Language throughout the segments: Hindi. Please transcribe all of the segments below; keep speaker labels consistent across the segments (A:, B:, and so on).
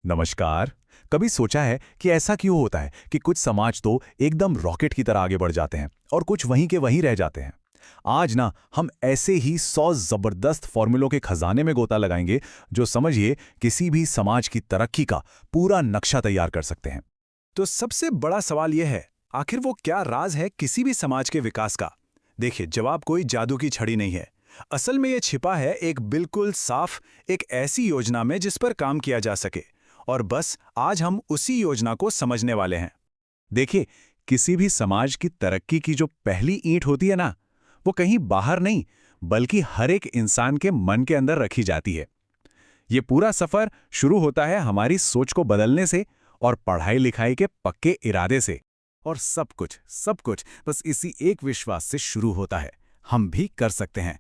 A: नमस्कार। कभी सोचा है कि ऐसा क्यों होता है कि कुछ समाज तो एकदम रॉकेट की तरह आगे बढ़ जाते हैं और कुछ वहीं के वहीं रह जाते हैं। आज ना हम ऐसे ही 100 जबरदस्त फॉर्मूलों के खजाने में गोता लगाएंगे जो समझिए किसी भी समाज की तरक्की का पूरा नक्शा तैयार कर सकते हैं।
B: तो सबसे बड़ा सवाल यह है, आखिर वो क्या राज है किसी भी समाज के विकास का? देखिए, जवाब कोई जादू की छड़ी नहीं है। असल में ये छिपा है एक बिल्कुल साफ, एक ऐसी योजना में जिस पर काम किया जा सके। और बस आज हम उसी योजना को समझने वाले हैं।
A: देखिए, किसी भी समाज की तरक्की की जो पहली ईंट होती है ना, वो कहीं बाहर नहीं बल्कि हर एक इंसान के मन के अंदर रखी जाती है। ये पूरा सफर शुरू होता है हमारी सोच को बदलने से और पढ़ाई लिखाई के पक्के इरादे से।
B: और सब कुछ बस इसी एक विश्वास से शुरू होता है, हम भी कर सकते हैं।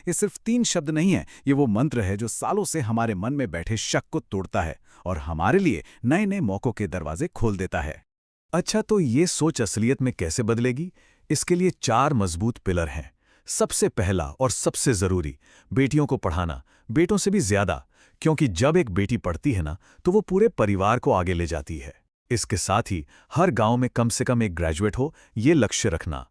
B: ये सिर्फ 3 शब्द नहीं है, ये वो मंत्र है जो सालों से हमारे मन में बैठे शक को तोड़ता है और हमारे लिए नए नए मौकों के दरवाजे खोल देता है। अच्छा, तो ये सोच असलियत में कैसे बदलेगी? इसके लिए 4 मजबूत पिलर हैं। सबसे पहला और सबसे जरूरी, बेटियों को पढ़ाना, बेटों से भी ज्यादा, क्योंकि जब एक बेटी पढ़ती है ना, तो वो पूरे परिवार को आगे ले जाती है। इसके साथ ही हर गांव में कम से कम एक ग्रेजुएट हो, ये लक्ष्य रखना।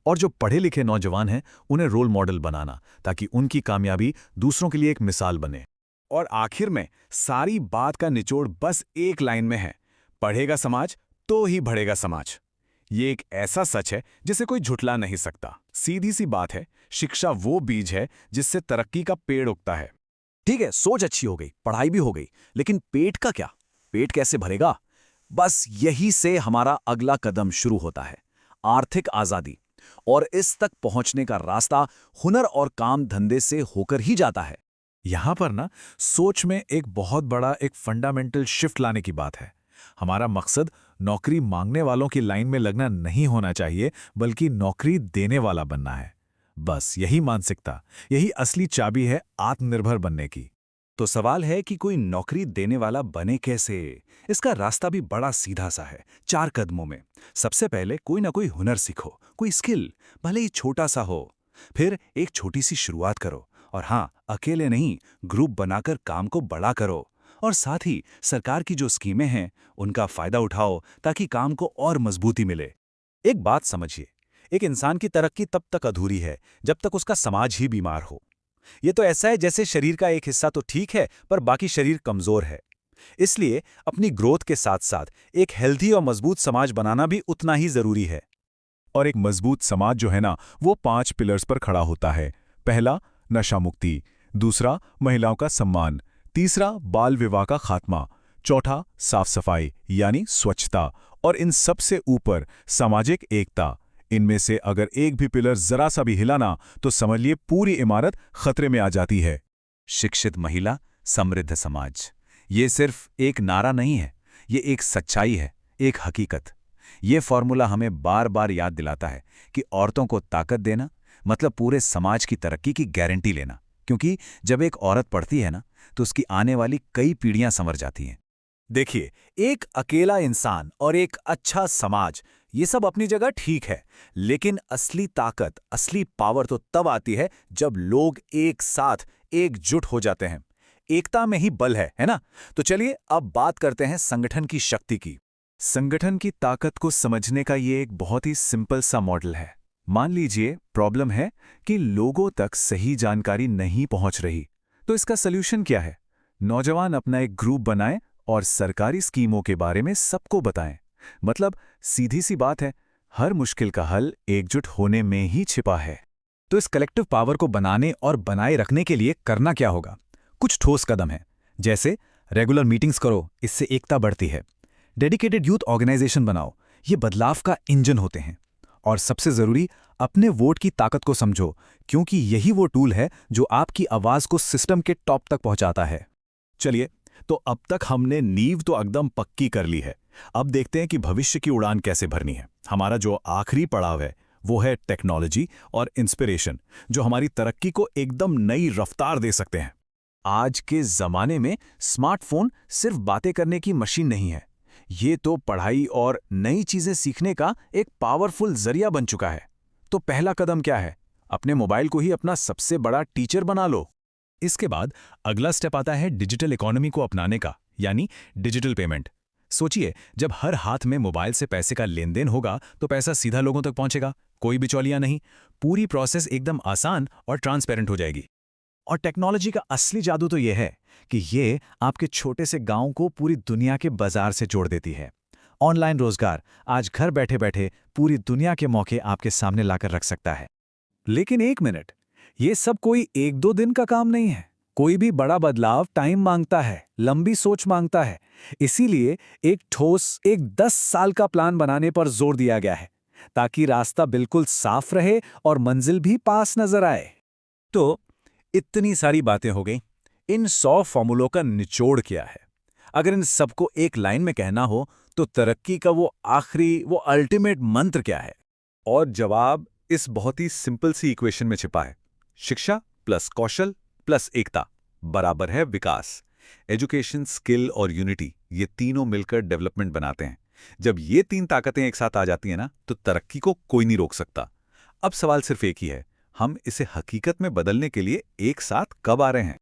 B: और जो पढ़े लिखे नौजवान हैं, उन्हें रोल मॉडल बनाना, ताकि उनकी कामयाबी दूसरों के लिए एक मिसाल बने। और आखिर में सारी बात का निचोड़ बस एक लाइन में है, पढ़ेगा समाज तो ही बढ़ेगा समाज। ये एक ऐसा सच है जिसे कोई झुठला नहीं सकता। सीधी सी बात है, शिक्षा वो बीज है जिससे तरक्की का पेड़ उगता है।
C: ठीक है, सोच अच्छी हो गई, पढ़ाई भी हो गई, लेकिन पेट का क्या? पेट कैसे भरेगा? बस यही से हमारा अगला कदम शुरू होता है, आर्थिक आजादी। और इस तक पहुंचने का रास्ता हुनर और काम धंधे से होकर ही जाता है।
B: यहां पर ना सोच में एक बहुत बड़ा एक फंडामेंटल शिफ्ट लाने की बात है। हमारा मकसद नौकरी मांगने वालों की लाइन में लगना नहीं होना चाहिए, बल्कि नौकरी देने वाला बनना है। बस यही मानसिकता, यही असली चाबी है आत्मनिर्भर बनने की। तो सवाल है कि कोई नौकरी देने वाला बने कैसे? इसका रास्ता भी बड़ा सीधा सा है, 4 कदमों में। सबसे पहले कोई ना कोई हुनर सीखो, कोई स्किल, भले ही छोटा सा हो। फिर एक छोटी सी शुरुआत करो, और हाँ, अकेले नहीं, ग्रुप बनाकर काम को बड़ा करो। और साथ ही सरकार की जो स्कीमें हैं, उनका फायदा उठाओ ताकि काम को और मजबूती मिले। एक बात समझिए, एक इंसान की तरक्की तब तक अधूरी है जब तक उसका समाज ही बीमार हो। ये तो ऐसा है जैसे शरीर का एक हिस्सा तो ठीक है, पर बाकी शरीर कमजोर है। इसलिए अपनी ग्रोथ के साथ साथ एक हेल्दी और मजबूत समाज बनाना भी उतना ही जरूरी है।
A: और एक मजबूत समाज जो है ना, वो 5 पिलर्स पर खड़ा होता है। पहला, नशा मुक्ति। दूसरा, महिलाओं का सम्मान। तीसरा, बाल विवाह का खात्मा। चौथा, साफ सफाई यानी स्वच्छता। और इन सबसे ऊपर सामाजिक एकता। इनमें से अगर एक भी पिलर जरा सा भी हिला ना, तो समझ लिए पूरी इमारत खतरे में आ जाती है।
C: शिक्षित महिला, समृद्ध समाज, ये सिर्फ एक नारा नहीं है, ये एक सच्चाई है, एक हकीकत। ये फॉर्मूला हमें बार बार याद दिलाता है कि औरतों को ताकत देना मतलब पूरे समाज की तरक्की की गारंटी लेना। क्योंकि जब एक औरत पढ़ती है ना, तो उसकी आने वाली कई पीढ़ियां संवर जाती हैं।
B: देखिए, एक अकेला इंसान और एक अच्छा समाज, ये सब अपनी जगह ठीक है, लेकिन असली ताकत, असली पावर तो तब आती है जब लोग एक साथ एकजुट हो जाते हैं। एकता में ही बल है ना? तो चलिए अब बात करते हैं संगठन की शक्ति की।
A: संगठन की ताकत को समझने का ये एक बहुत ही सिंपल सा मॉडल है। मान लीजिए प्रॉब्लम है कि लोगों तक सही जानकारी नहीं पहुंच रही, तो इसका सल्यूशन क्या है? नौजवान अपना एक ग्रुप बनाएं और सरकारी स्कीमों के बारे में सबको बताएं। मतलब सीधी सी बात है, हर मुश्किल का हल एकजुट होने में ही छिपा है।
B: तो इस कलेक्टिव पावर को बनाने और बनाए रखने के लिए करना क्या होगा? कुछ ठोस कदम है, जैसे रेगुलर मीटिंग्स करो, इससे एकता बढ़ती है। डेडिकेटेड यूथ ऑर्गेनाइजेशन बनाओ, ये बदलाव का इंजन होते हैं। और सबसे जरूरी, अपने वोट की ताकत को समझो, क्योंकि यही वो टूल है जो आपकी आवाज को सिस्टम के टॉप तक पहुंचाता है। चलिए, तो अब तक हमने नींव तो एकदम पक्की कर ली है। अब देखते हैं कि भविष्य की उड़ान कैसे भरनी है। हमारा जो आखिरी पड़ाव है वो है टेक्नोलॉजी और इंस्पिरेशन, जो हमारी तरक्की को एकदम नई रफ्तार दे सकते हैं। आज के जमाने में स्मार्टफोन सिर्फ बातें करने की मशीन नहीं है, ये तो पढ़ाई और नई चीजें सीखने का एक पावरफुल जरिया बन चुका है। तो पहला कदम क्या है? अपने मोबाइल को ही अपना सबसे बड़ा टीचर बना लो। इसके बाद अगला स्टेप आता है डिजिटल इकोनॉमी को अपनाने का, यानी डिजिटल पेमेंट। सोचिए, जब हर हाथ में मोबाइल से पैसे का लेन देन होगा तो पैसा सीधा लोगों तक पहुंचेगा, कोई बिचौलिया नहीं। पूरी प्रोसेस एकदम आसान और ट्रांसपेरेंट हो जाएगी। और टेक्नोलॉजी का असली जादू तो यह है कि ये आपके छोटे से गांव को पूरी दुनिया के बाजार से जोड़ देती है। ऑनलाइन रोजगार आज घर बैठे बैठे पूरी दुनिया के मौके आपके सामने लाकर रख सकता है। लेकिन एक मिनट, ये सब कोई 1-2 दिन का काम नहीं है। कोई भी बड़ा बदलाव टाइम मांगता है, लंबी सोच मांगता है। इसीलिए एक ठोस 10 साल का प्लान बनाने पर जोर दिया गया है, ताकि रास्ता बिल्कुल साफ रहे और मंजिल भी पास नजर आए।
C: तो इतनी सारी बातें हो गई, इन 100 फॉर्मूलों का निचोड़ क्या है? अगर इन सबको एक लाइन में कहना हो तो तरक्की का वो आखिरी, वो अल्टीमेट मंत्र क्या है? और जवाब इस बहुत ही सिंपल सी इक्वेशन में छिपा है। शिक्षा प्लस कौशल प्लस एकता बराबर है विकास। एजुकेशन, स्किल और यूनिटी, ये तीनों मिलकर डेवलपमेंट बनाते हैं। जब ये 3 ताकतें एक साथ आ जाती हैं ना, तो तरक्की को कोई नहीं रोक सकता। अब सवाल सिर्फ एक ही है, हम इसे हकीकत में बदलने के लिए एक साथ कब आ रहे हैं?